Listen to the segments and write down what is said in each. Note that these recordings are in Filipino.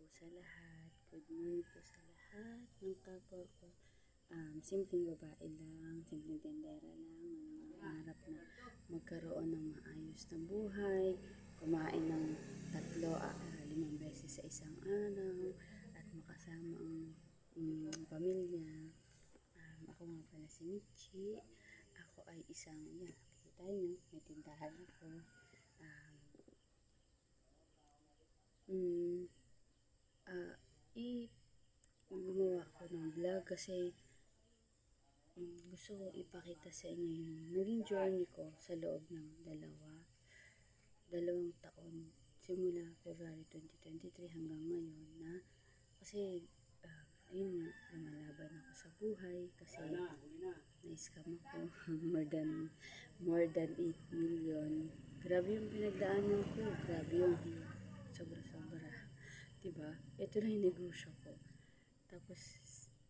sa lahat. Good morning po sa lahat ng kapwa ko. Simpleng babae lang, simpleng tindera lang, nangangarap na magkaroon ng maayos na buhay, kumain ng 5 beses sa isang araw, at makasama ang pamilya. Ako nga pala si Michi. Ako ay isang, nakikita nyo, may tindahan ako. Gumawa ako ng vlog kasi gusto ko ipakita sa inyo yung naging journey ko sa loob ng dalawang taon, simula February 2023 hanggang ngayon, na kasi ayun nga, lumalaban ako sa buhay kasi na-scam ako. more than 8 million. Grabe yung pinagdaanan ko, grabe yung sobra, diba? Ito lang yung negosyo ko, tapos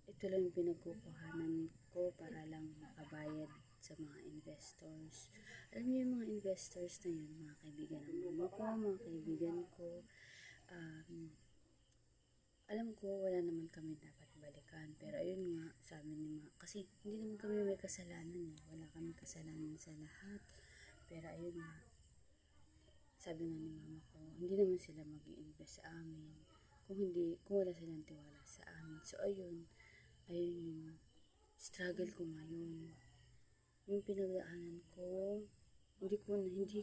ito lang yung pinagkukuhanan ko para lang makabayad sa mga investors. Alam niyo yung mga investors na yun, mga kaibigan ng mama ko, mga kaibigan ko. Alam ko wala naman kami dapat balikan, pero ayun nga, sabi ni mama, kasi hindi naman kami may kasalanan, wala kami kasalanan sa lahat. Pero ayun nga, sabi nga ni mama ko, hindi naman sila mag-i-invest sa amin kung wala silang tiwala sa amin. So ayun yung struggle ko ngayon, yung pinagdaanan ko. Hindi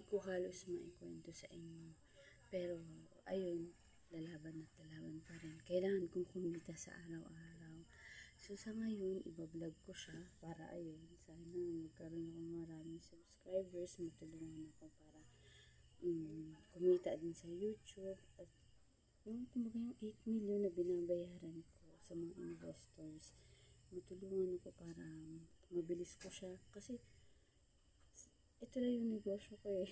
ko halos maikwento sa inyo, pero ayun, lalaban pa rin. Kailangan kong kumita sa araw-araw. So sa ngayon, ibablog ko siya para ayun, sana magkaroon ako maraming subscribers, matulungan ako para kumita din sa YouTube. At kumbaga yung 8 million na binabayaran ko sa mga investors, matulungan ako para mabilis ko siya. Kasi ito lang yung negosyo ko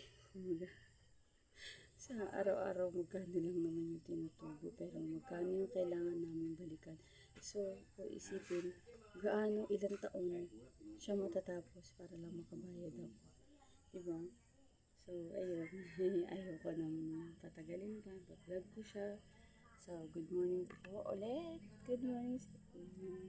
sa araw-araw magkano lang naman yung tinutubo, pero magkano yung kailangan namin balikan. So kung isipin, ilang taon siya matatapos para lang makabayad ako, diba? So ayun, ayoko nang patagalin pa, vlog ko siya. So good morning po ulit, good morning sa inyo.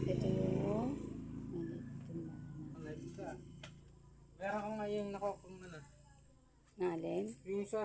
Ito yung Meron ko ngayon nakakong ano. Nalin? Yung sa